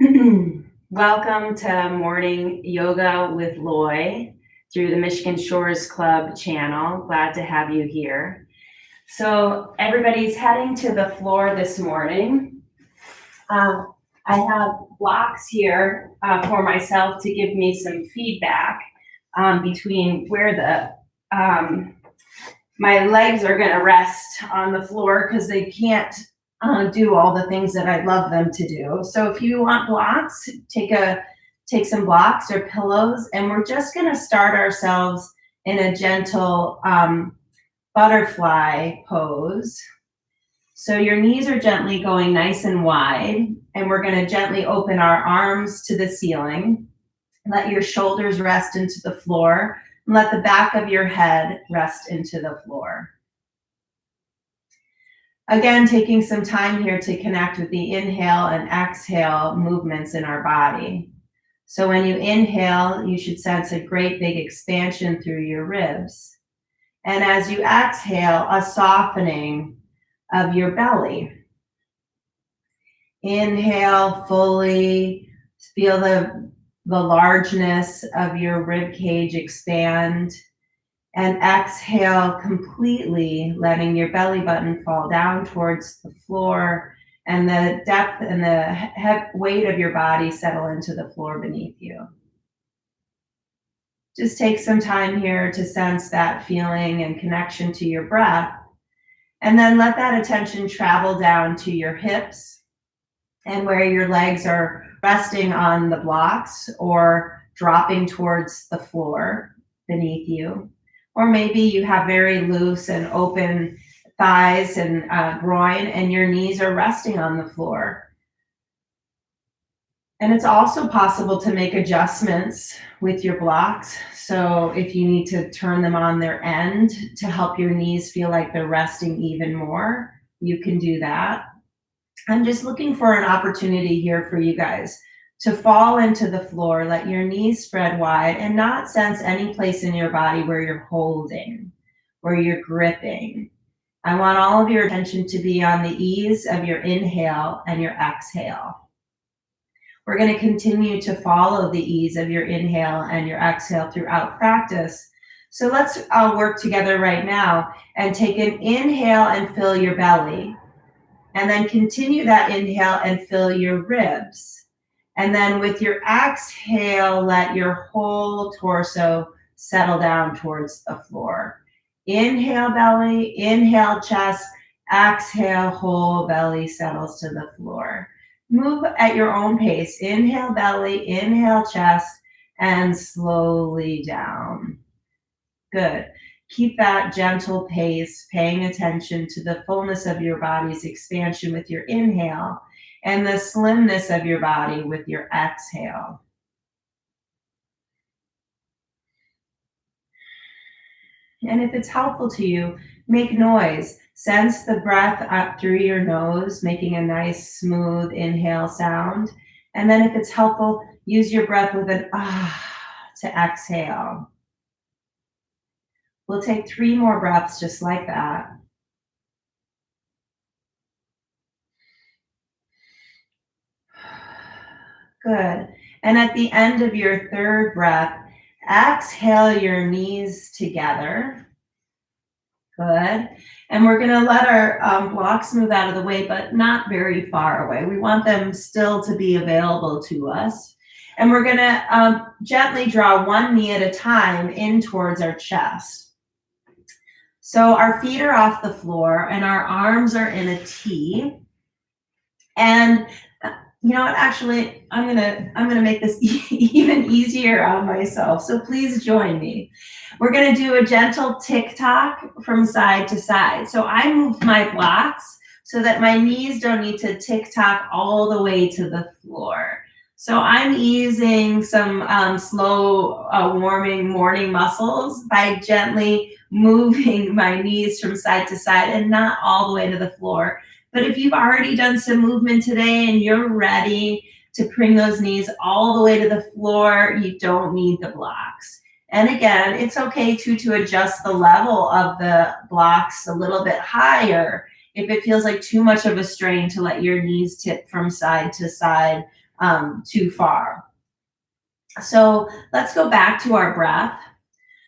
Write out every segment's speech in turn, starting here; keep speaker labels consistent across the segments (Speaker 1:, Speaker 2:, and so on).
Speaker 1: Welcome to Morning Yoga with Lloy through the Michigan Shores Club channel. Glad to have you here. So everybody's heading to the floor this morning. I have blocks here for myself to give me some feedback between where my legs are going to rest on the floor because they can't do all the things that I'd love them to do. So if you want blocks, take some blocks or pillows, and we're just going to start ourselves in a gentle butterfly pose. So your knees are gently going nice and wide, and we're going to gently open our arms to the ceiling. Let your shoulders rest into the floor, and let the back of your head rest into the floor. Again, taking some time here to connect with the inhale and exhale movements in our body. So when you inhale, you should sense a great big expansion through your ribs. And as you exhale, a softening of your belly. Inhale fully, feel the largeness of your rib cage expand. And exhale completely, letting your belly button fall down towards the floor and the depth and the weight of your body settle into the floor beneath you. Just take some time here to sense that feeling and connection to your breath. And then let that attention travel down to your hips and where your legs are resting on the blocks or dropping towards the floor beneath you. Or maybe you have very loose and open thighs and groin, and your knees are resting on the floor. And it's also possible to make adjustments with your blocks. So if you need to turn them on their end to help your knees feel like they're resting even more, you can do that. I'm just looking for an opportunity here for you guys to fall into the floor, let your knees spread wide, and not sense any place in your body where you're holding, where you're gripping. I want all of your attention to be on the ease of your inhale and your exhale. We're going to continue to follow the ease of your inhale and your exhale throughout practice. So let's work together right now and take an inhale and fill your belly. And then continue that inhale and fill your ribs. And then with your exhale, let your whole torso settle down towards the floor. Inhale belly, inhale chest, exhale whole belly settles to the floor. Move at your own pace. Inhale belly, inhale chest, and slowly down. Good. Keep that gentle pace, paying attention to the fullness of your body's expansion with your inhale and the slimness of your body with your exhale. And if it's helpful to you, make noise. Sense the breath up through your nose, making a nice, smooth inhale sound. And then if it's helpful, use your breath with an ah to exhale. We'll take 3 more breaths just like that. Good. And at the end of your 3rd breath, exhale your knees together. Good. And we're going to let our blocks move out of the way, but not very far away. We want them still to be available to us. And we're going to gently draw one knee at a time in towards our chest. So our feet are off the floor and our arms are in a T. And you know what, actually, I'm gonna make this even easier on myself. So please join me. We're gonna do a gentle tick-tock from side to side. So I move my blocks so that my knees don't need to tick-tock all the way to the floor. So I'm easing some slow warming morning muscles by gently moving my knees from side to side and not all the way to the floor. But if you've already done some movement today and you're ready to bring those knees all the way to the floor, you don't need the blocks. And again, it's okay to adjust the level of the blocks a little bit higher if it feels like too much of a strain to let your knees tip from side to side too far. So let's go back to our breath.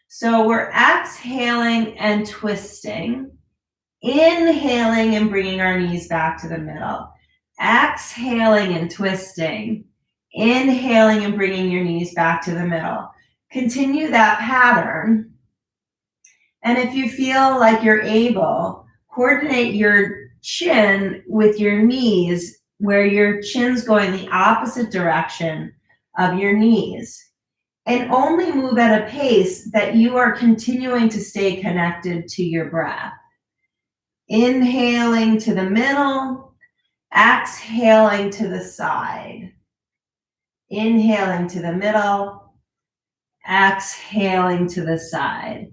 Speaker 1: So we're exhaling and twisting, inhaling and bringing our knees back to the middle, exhaling and twisting, inhaling and bringing your knees back to the middle. Continue that pattern. And if you feel like you're able, coordinate your chin with your knees where your chin's going the opposite direction of your knees. And only move at a pace that you are continuing to stay connected to your breath. Inhaling to the middle, exhaling to the side. Inhaling to the middle, exhaling to the side.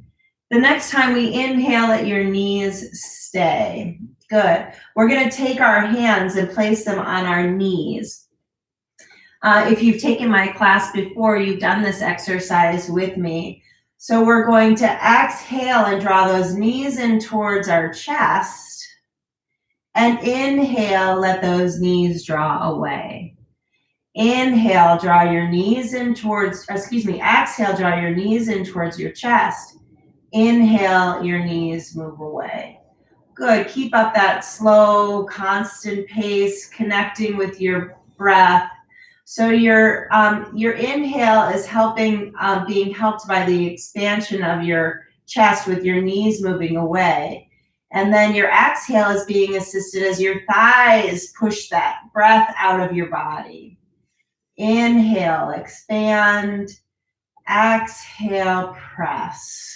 Speaker 1: The next time we inhale, let your knees stay. Good. We're going to take our hands and place them on our knees. If you've taken my class before, you've done this exercise with me. So we're going to exhale and draw those knees in towards our chest. And inhale, let those knees draw away. Inhale, draw your knees in towards, exhale, draw your knees in towards your chest. Inhale, your knees move away. Good. Keep up that slow, constant pace, connecting with your breath. So your inhale is being helped by the expansion of your chest with your knees moving away. And then your exhale is being assisted as your thighs push that breath out of your body. Inhale, expand. Exhale, press.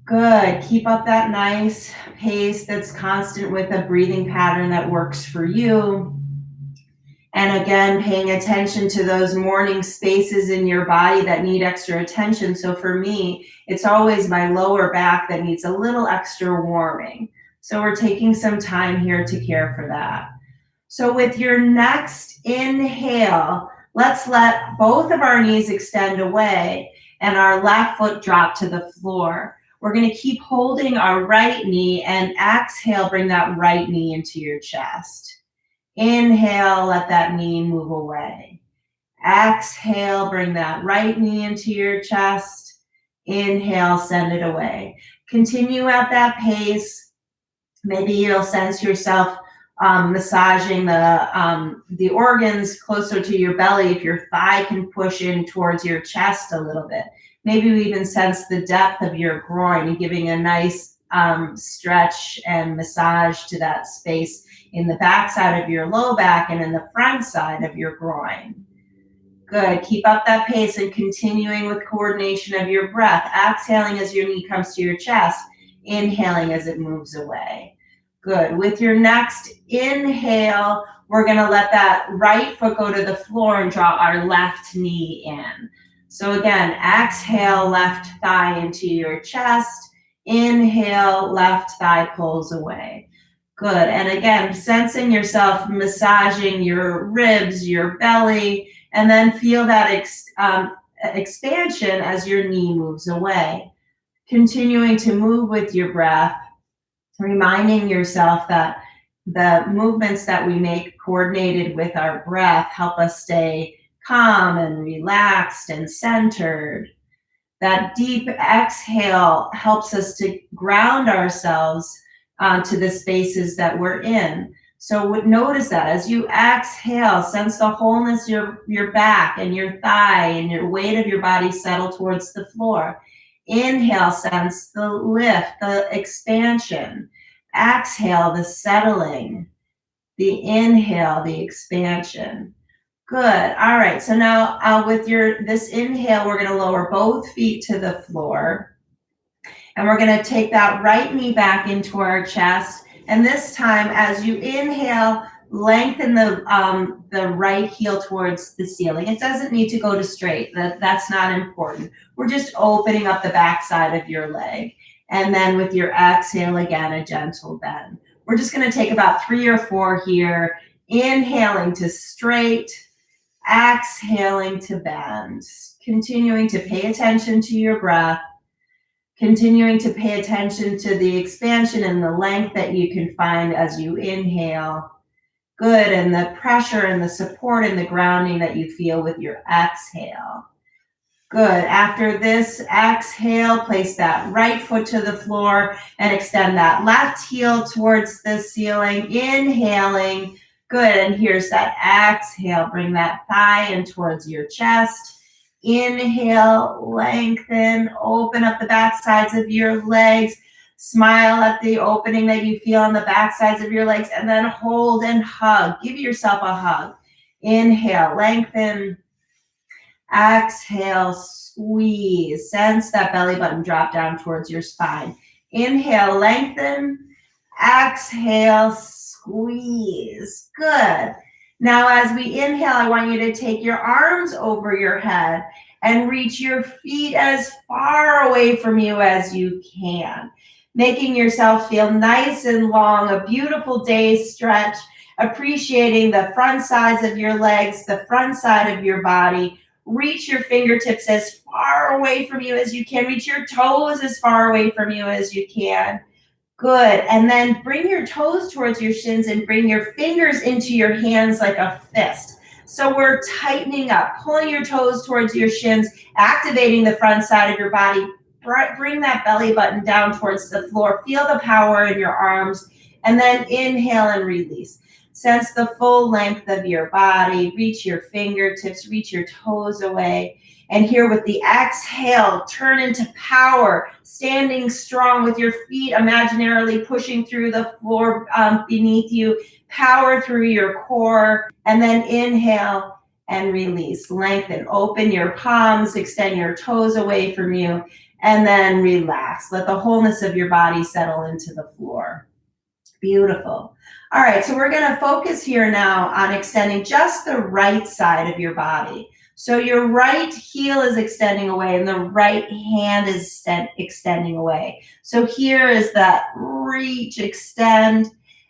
Speaker 1: Good. Keep up that nice pace that's constant with a breathing pattern that works for you. And again, paying attention to those morning spaces in your body that need extra attention. So for me, it's always my lower back that needs a little extra warming. So we're taking some time here to care for that. So with your next inhale, let's let both of our knees extend away and our left foot drop to the floor. We're going to keep holding our right knee and exhale, bring that right knee into your chest. Inhale, let that knee move away. Exhale, bring that right knee into your chest. Inhale, send it away. Continue at that pace. Maybe you'll sense yourself massaging the organs closer to your belly if your thigh can push in towards your chest a little bit. Maybe you even sense the depth of your groin and giving a nice stretch and massage to that space in the back side of your low back and in the front side of your groin. Good. Keep up that pace and continuing with coordination of your breath. Exhaling as your knee comes to your chest. Inhaling as it moves away. Good. With your next inhale, we're going to let that right foot go to the floor and draw our left knee in. So again, exhale, left thigh into your chest. Inhale, left thigh pulls away. Good. And again, sensing yourself massaging your ribs, your belly, and then feel that expansion as your knee moves away. Continuing to move with your breath, reminding yourself that the movements that we make coordinated with our breath help us stay calm and relaxed and centered. That deep exhale helps us to ground ourselves to the spaces that we're in. So notice that as you exhale, sense the wholeness of your back and your thigh and your weight of your body settle towards the floor. Inhale, sense the lift, the expansion. Exhale, the settling. The inhale, the expansion. Good. All right. So now with this inhale, we're going to lower both feet to the floor. And we're going to take that right knee back into our chest. And this time, as you inhale, lengthen the right heel towards the ceiling. It doesn't need to go to straight. That's not important. We're just opening up the back side of your leg. And then with your exhale, again, a gentle bend. We're just going to take about 3 or 4 here. Inhaling to straight, exhaling to bend. Continuing to pay attention to your breath. Continuing to pay attention to the expansion and the length that you can find as you inhale Good, and the pressure and the support and the grounding that you feel with your exhale. Good. After this exhale, place that right foot to the floor and extend that left heel towards the ceiling. Inhaling. Good. And here's that exhale. Bring that thigh in towards your chest. Inhale, lengthen, open up the back sides of your legs. Smile at the opening that you feel on the back sides of your legs, and then hold and hug. Give yourself a hug. Inhale, lengthen. Exhale, squeeze. Sense that belly button drop down towards your spine. Inhale, lengthen. Exhale, squeeze. Good. Now, as we inhale, I want you to take your arms over your head and reach your feet as far away from you as you can, making yourself feel nice and long, a beautiful day stretch, appreciating the front sides of your legs, the front side of your body. Reach your fingertips as far away from you as you can. Reach your toes as far away from you as you can. Good. And then bring your toes towards your shins and bring your fingers into your hands like a fist. So we're tightening up, pulling your toes towards your shins, activating the front side of your body. Bring that belly button down towards the floor. Feel the power in your arms. And then inhale and release. Sense the full length of your body. Reach your fingertips, reach your toes away. And here with the exhale, turn into power, standing strong with your feet imaginarily pushing through the floor beneath you. Power through your core. And then inhale and release. Lengthen, open your palms, extend your toes away from you. And then relax. Let the wholeness of your body settle into the floor. Beautiful. All right, so we're going to focus here now on extending just the right side of your body. So your right heel is extending away and the right hand is extending away. So here is that reach, extend.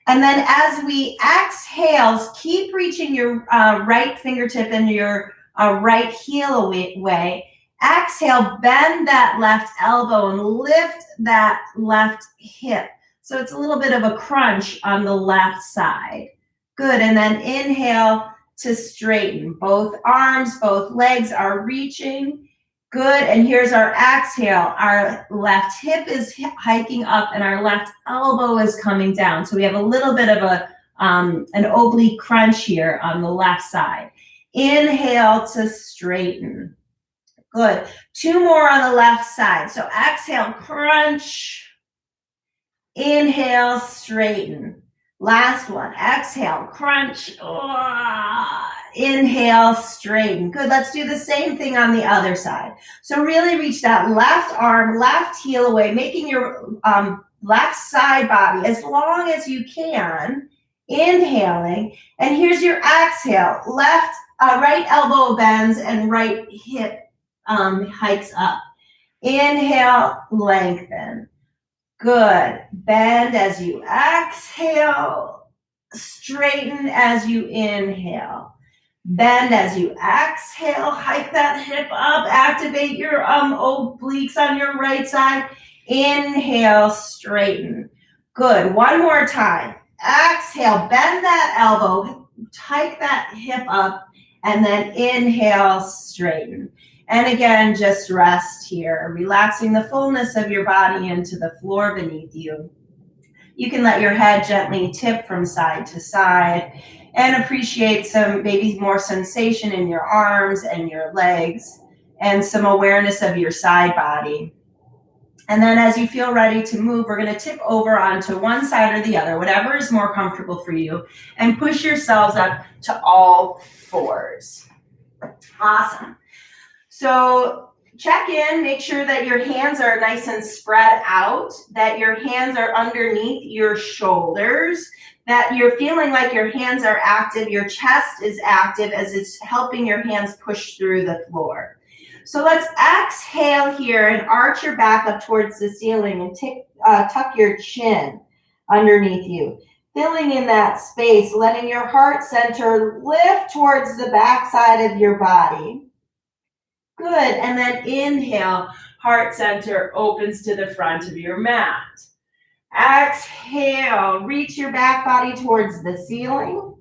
Speaker 1: And then as we exhale, keep reaching your right fingertip and your right heel away. Exhale, bend that left elbow and lift that left hip. So it's a little bit of a crunch on the left side. Good, and then inhale to straighten. Both arms, both legs are reaching. Good, and here's our exhale. Our left hip is hiking up and our left elbow is coming down. So we have a little bit of an oblique crunch here on the left side. Inhale to straighten. Good, 2 more on the left side. So exhale, crunch. Inhale, straighten. Last one. Exhale, crunch. Inhale, straighten. Good. Let's do the same thing on the other side. So really reach that left arm, left heel away, making your left side body as long as you can. Inhaling. And here's your exhale. Right elbow bends and right hip hikes up. Inhale, lengthen. Good. Bend as you exhale. Straighten as you inhale. Bend as you exhale. Hike that hip up. Activate your obliques on your right side. Inhale, straighten. Good. One more time. Exhale. Bend that elbow. Hike that hip up. And then inhale, straighten. And again, just rest here, relaxing the fullness of your body into the floor beneath you. You can let your head gently tip from side to side and appreciate some maybe more sensation in your arms and your legs and some awareness of your side body. And then as you feel ready to move, we're going to tip over onto one side or the other, whatever is more comfortable for you, and push yourselves up to all fours. Awesome. So check in, make sure that your hands are nice and spread out, that your hands are underneath your shoulders, that you're feeling like your hands are active, your chest is active as it's helping your hands push through the floor. So let's exhale here and arch your back up towards the ceiling and tuck your chin underneath you. Filling in that space, letting your heart center lift towards the back side of your body. Good, and then inhale, heart center opens to the front of your mat. Exhale, reach your back body towards the ceiling.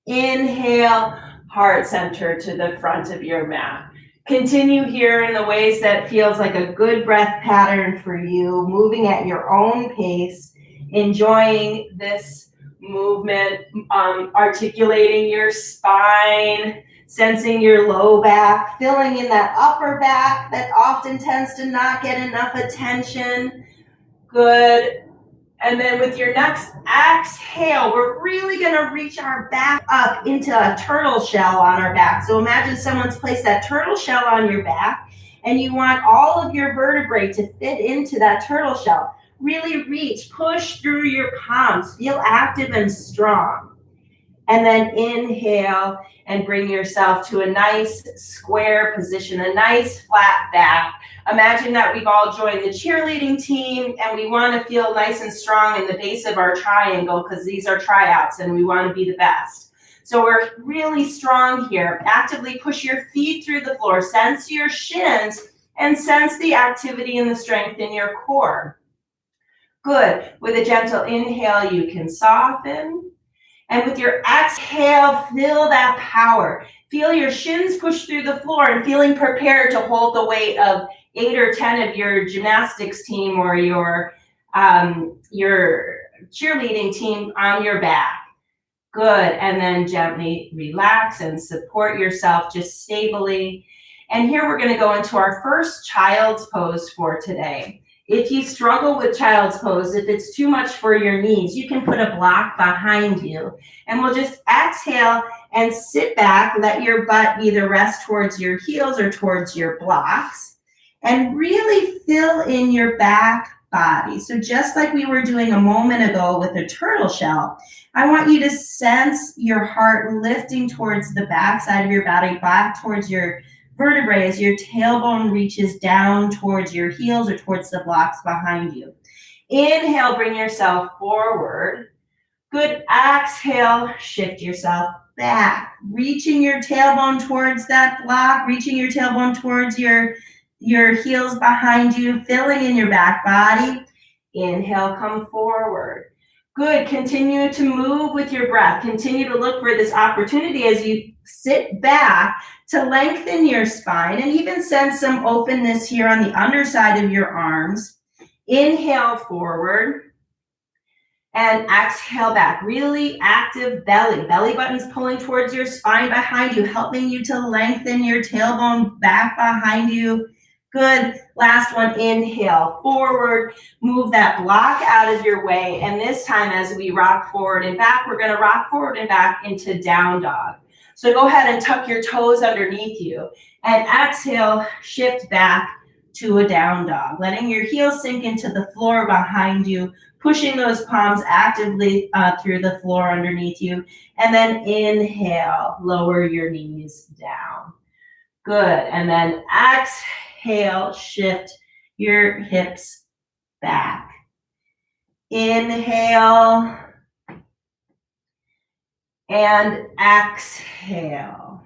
Speaker 1: Inhale, heart center to the front of your mat. Continue here in the ways that feels like a good breath pattern for you, moving at your own pace, enjoying this movement, articulating your spine, sensing your low back, filling in that upper back that often tends to not get enough attention. Good. And then with your next exhale, we're really gonna reach our back up into a turtle shell on our back. So imagine someone's placed that turtle shell on your back and you want all of your vertebrae to fit into that turtle shell. Really reach, push through your palms, feel active and strong. And then inhale and bring yourself to a nice square position, a nice flat back. Imagine that we've all joined the cheerleading team and we want to feel nice and strong in the base of our triangle because these are tryouts and we want to be the best. So we're really strong here. Actively push your feet through the floor, sense your shins, and sense the activity and the strength in your core. Good. With a gentle inhale, you can soften. And with your exhale, feel that power. Feel your shins push through the floor and feeling prepared to hold the weight of 8 or 10 of your gymnastics team or your cheerleading team on your back. Good. And then gently relax and support yourself just stably. And here we're going to go into our first child's pose for today. If you struggle with child's pose, if it's too much for your knees, you can put a block behind you. And we'll just exhale and sit back, let your butt either rest towards your heels or towards your blocks, and really fill in your back body. So just like we were doing a moment ago with the turtle shell, I want you to sense your heart lifting towards the back side of your body, back towards your vertebrae as your tailbone reaches down towards your heels or towards the blocks behind you. Inhale, bring yourself forward. Good. Exhale, shift yourself back, reaching your tailbone towards that block, reaching your tailbone towards your heels behind you, filling in your back body. Inhale, come forward. Good. Continue to move with your breath. Continue to look for this opportunity as you sit back to lengthen your spine and even sense some openness here on the underside of your arms. Inhale forward and exhale back. Really active belly. Belly button's pulling towards your spine behind you, helping you to lengthen your tailbone back behind you. Good. Last one, inhale forward, move that block out of your way. And this time as we rock forward and back, we're gonna rock forward and back into down dog. So go ahead and tuck your toes underneath you and exhale, shift back to a down dog, letting your heels sink into the floor behind you, pushing those palms actively through the floor underneath you. And then inhale, lower your knees down. Good. And then exhale, shift your hips back. Inhale and exhale.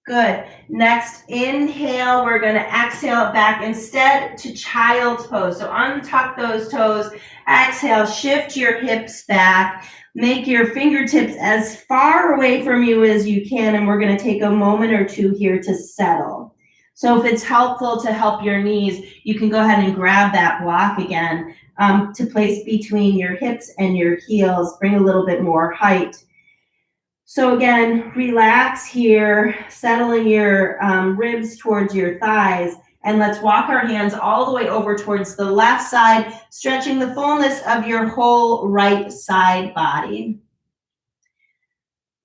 Speaker 1: Good. Next, inhale, we're going to exhale back instead to child's pose. So untuck those toes, exhale, shift your hips back, make your fingertips as far away from you as you can, and we're going to take a moment or two here to settle. So if it's helpful to help your knees, you can go ahead and grab that block again to place between your hips and your heels, bring a little bit more height. So again, relax here, settling your ribs towards your thighs, and let's walk our hands all the way over towards the left side, stretching the fullness of your whole right side body.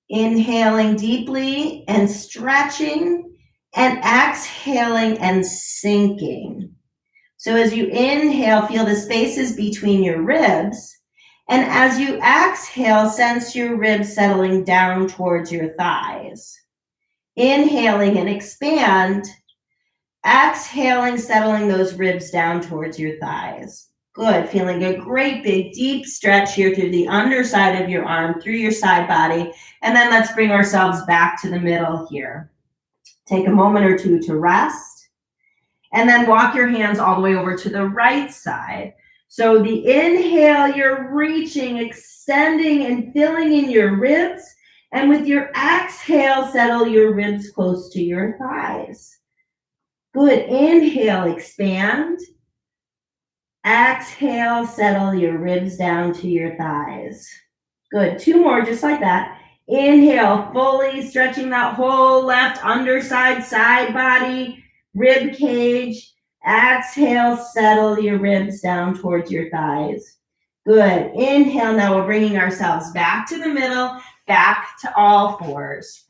Speaker 1: Inhaling deeply and stretching, and exhaling and sinking. So as you inhale, feel the spaces between your ribs. And as you exhale, sense your ribs settling down towards your thighs. Inhaling and expand. Exhaling, settling those ribs down towards your thighs. Good. Feeling a great big deep stretch here through the underside of your arm, through your side body. And then let's bring ourselves back to the middle here. Take a moment or two to rest. And then walk your hands all the way over to the right side. So the inhale, you're reaching, extending, and filling in your ribs. And with your exhale, settle your ribs close to your thighs. Good. Inhale, expand. Exhale, settle your ribs down to your thighs. Good. 2 more, just like that. Inhale, fully stretching that whole left underside, side body, rib cage. Exhale, settle your ribs down towards your thighs. Good. Inhale, now we're bringing ourselves back to the middle, back to all fours.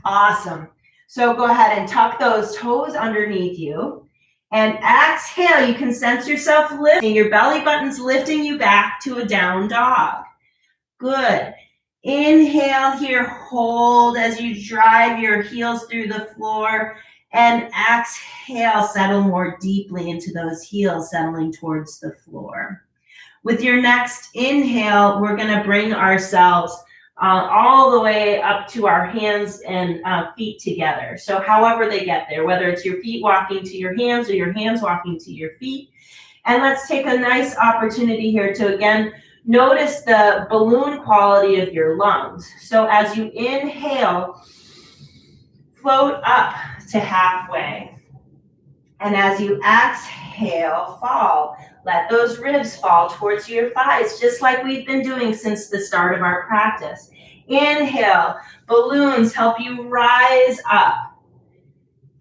Speaker 1: Awesome. So go ahead and tuck those toes underneath you. And exhale, you can sense yourself lifting. Your belly button's lifting you back to a down dog. Good. Inhale here, hold as you drive your heels through the floor. And exhale, settle more deeply into those heels, settling towards the floor. With your next inhale, we're going to bring ourselves all the way up to our hands and feet together. So however they get there, whether it's your feet walking to your hands or your hands walking to your feet. And let's take a nice opportunity here to, again, notice the balloon quality of your lungs. So as you inhale, float up to halfway. And as you exhale, fall. Let those ribs fall towards your thighs, just like we've been doing since the start of our practice. Inhale, balloons help you rise up.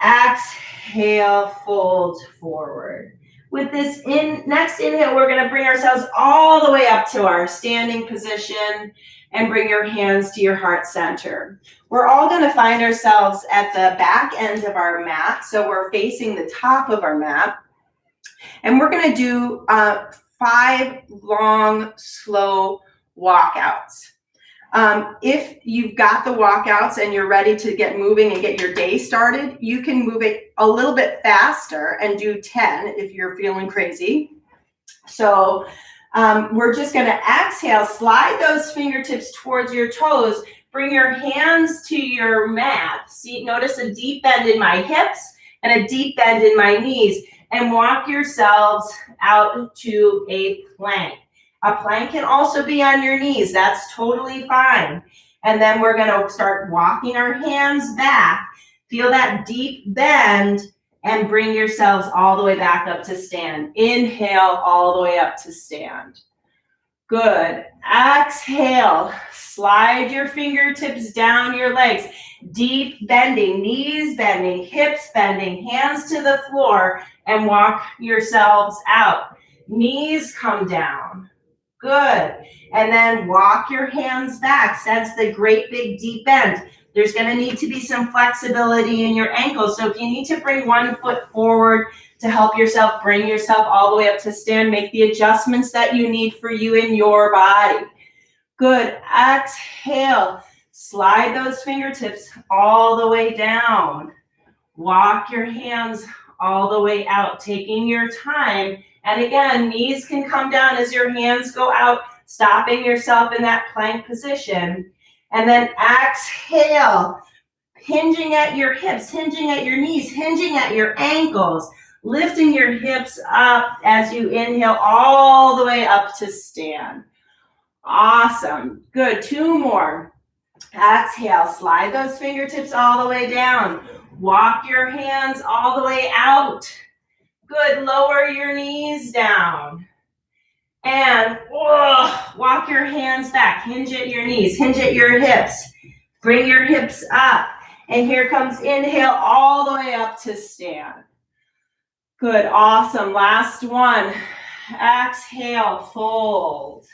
Speaker 1: Exhale, fold forward. With this next inhale, we're going to bring ourselves all the way up to our standing position and bring your hands to your heart center. We're all going to find ourselves at the back end of our mat, so we're facing the top of our mat. And we're going to do 5 long, slow walkouts. If you've got the walkouts and you're ready to get moving and get your day started, you can move it a little bit faster and do 10 if you're feeling crazy. So we're just going to exhale, slide those fingertips towards your toes, bring your hands to your mat. See, notice a deep bend in my hips and a deep bend in my knees, and walk yourselves out to a plank. A plank can also be on your knees. That's totally fine. And then we're going to start walking our hands back. Feel that deep bend and bring yourselves all the way back up to stand. Inhale all the way up to stand. Good. Exhale. Slide your fingertips down your legs. Deep bending, knees bending, hips bending, hands to the floor, and walk yourselves out. Knees come down. Good. And then walk your hands back. Sense the great big deep bend. There's going to need to be some flexibility in your ankles. So if you need to bring one foot forward to help yourself, bring yourself all the way up to stand, make the adjustments that you need for you in your body. Good. Exhale. Slide those fingertips all the way down. Walk your hands all the way out, taking your time. And again, knees can come down as your hands go out, stopping yourself in that plank position. And then exhale, hinging at your hips, hinging at your knees, hinging at your ankles, lifting your hips up as you inhale all the way up to stand. Awesome. Good. 2 more. Exhale, slide those fingertips all the way down. Walk your hands all the way out. Good. Lower your knees down. And walk your hands back. Hinge at your knees. Hinge at your hips. Bring your hips up. And here comes inhale all the way up to stand. Good. Awesome. Last one. Exhale, fold.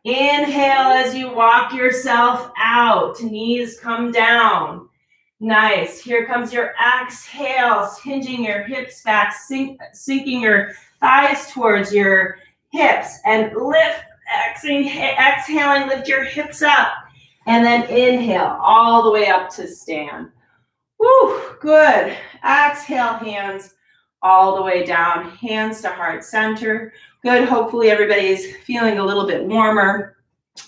Speaker 1: Inhale as you walk yourself out. Knees come down. Nice. Here comes your exhale, hinging your hips back, sinking your thighs towards your hips. And lift, exhaling, lift your hips up. And then inhale all the way up to stand. Woo, good. Exhale, hands all the way down, hands to heart center. Good. Hopefully everybody's feeling a little bit warmer.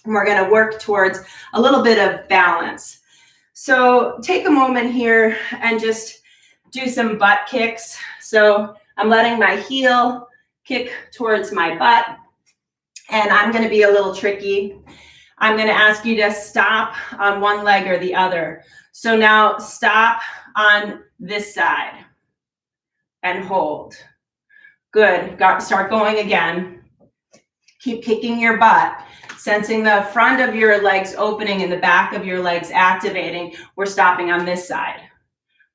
Speaker 1: And we're going to work towards a little bit of balance. So take a moment here and just do some butt kicks. So I'm letting my heel kick towards my butt. And I'm going to be a little tricky. I'm going to ask you to stop on one leg or the other. So now stop on this side and hold. Good. Start going again. Keep kicking your butt, sensing the front of your legs opening and the back of your legs activating. We're stopping on this side.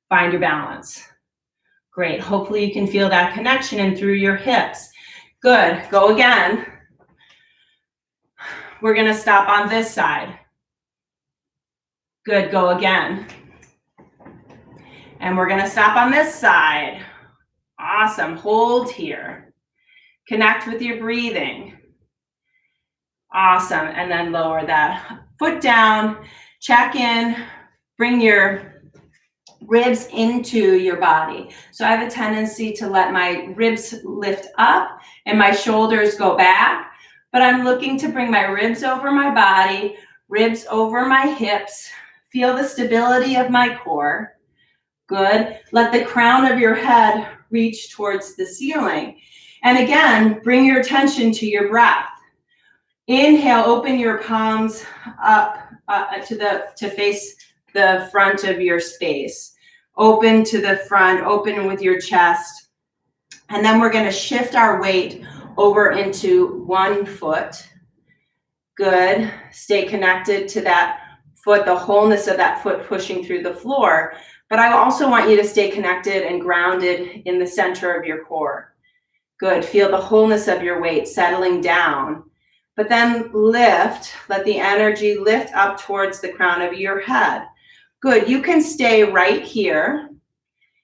Speaker 1: Find your balance. Great. Hopefully you can feel that connection in through your hips. Good. Go again. We're going to stop on this side. Good. Go again. And we're going to stop on this side. Awesome. Hold here. Connect with your breathing. Awesome. And then lower that foot down. Check in. Bring your ribs into your body. So I have a tendency to let my ribs lift up and my shoulders go back, but I'm looking to bring my ribs over my body, ribs over my hips. Feel the stability of my core. Good. Let the crown of your head reach towards the ceiling. And again, bring your attention to your breath. Inhale, open your palms up to face the front of your space. Open to the front, open with your chest. And then we're going to shift our weight over into one foot. Good. Stay connected to that foot, the wholeness of that foot pushing through the floor. But I also want you to stay connected and grounded in the center of your core. Good. Feel the wholeness of your weight settling down. But then lift, let the energy lift up towards the crown of your head. Good. You can stay right here.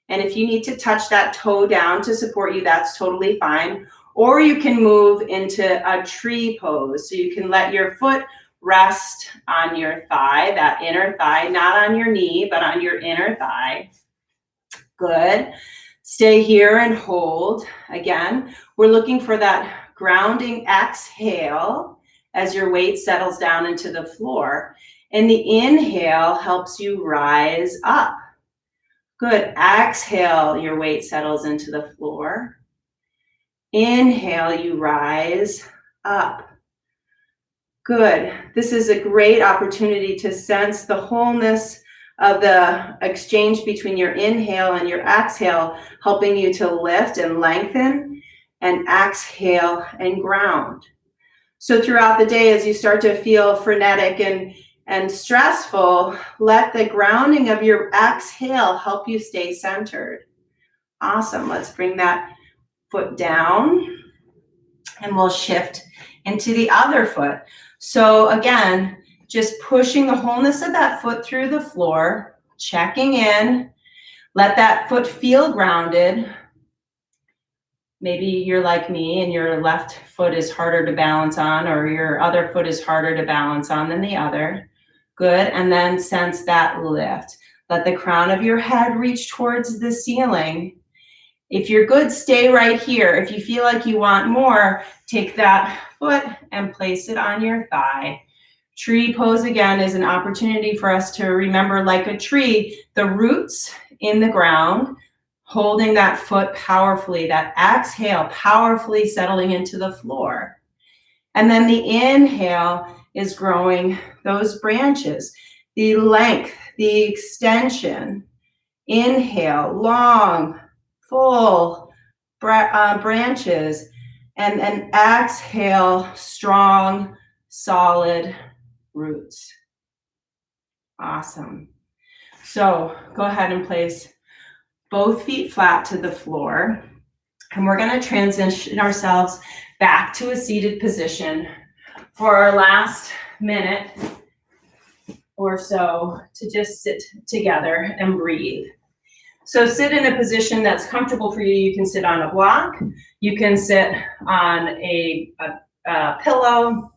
Speaker 1: And if you need to touch that toe down to support you, that's totally fine. Or you can move into a tree pose. So you can let your foot rest on your thigh, that inner thigh, not on your knee, but on your inner thigh. Good. Stay here and hold. Again, we're looking for that grounding exhale as your weight settles down into the floor. And the inhale helps you rise up. Good. Exhale, your weight settles into the floor. Inhale, you rise up. Good. This is a great opportunity to sense the wholeness of the exchange between your inhale and your exhale, helping you to lift and lengthen, and exhale and ground. So throughout the day, as you start to feel frenetic and stressful, let the grounding of your exhale help you stay centered. Awesome. Let's bring that foot down and we'll shift into the other foot. So again, just pushing the wholeness of that foot through the floor, checking in, let that foot feel grounded. Maybe you're like me and your left foot is harder to balance on, or your other foot is harder to balance on than the other. Good. And then sense that lift. Let the crown of your head reach towards the ceiling. If you're good, stay right here. If you feel like you want more, take that foot and place it on your thigh. Tree pose again is an opportunity for us to remember, like a tree, the roots in the ground, holding that foot powerfully, that exhale powerfully settling into the floor. And then the inhale is growing those branches, the length, the extension. Inhale, long, full branches, and then exhale, strong, solid roots. Awesome. So go ahead and place both feet flat to the floor, and we're going to transition ourselves back to a seated position for our last minute or so to just sit together and breathe. So sit in a position that's comfortable for you. You can sit on a block, you can sit on a pillow,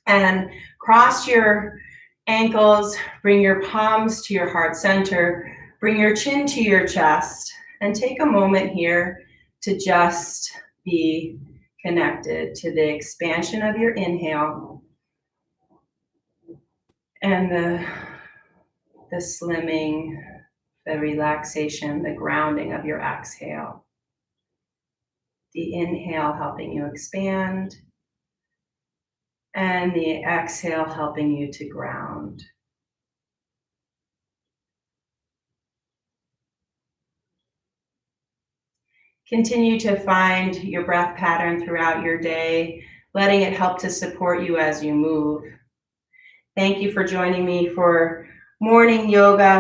Speaker 1: and cross your ankles, bring your palms to your heart center, bring your chin to your chest, and take a moment here to just be connected to the expansion of your inhale and the slimming, the relaxation, the grounding of your exhale.
Speaker 2: The inhale helping you expand, and the exhale helping you to ground. Continue to find your breath pattern throughout your day, letting it help to support you as you move. Thank you for joining me for morning yoga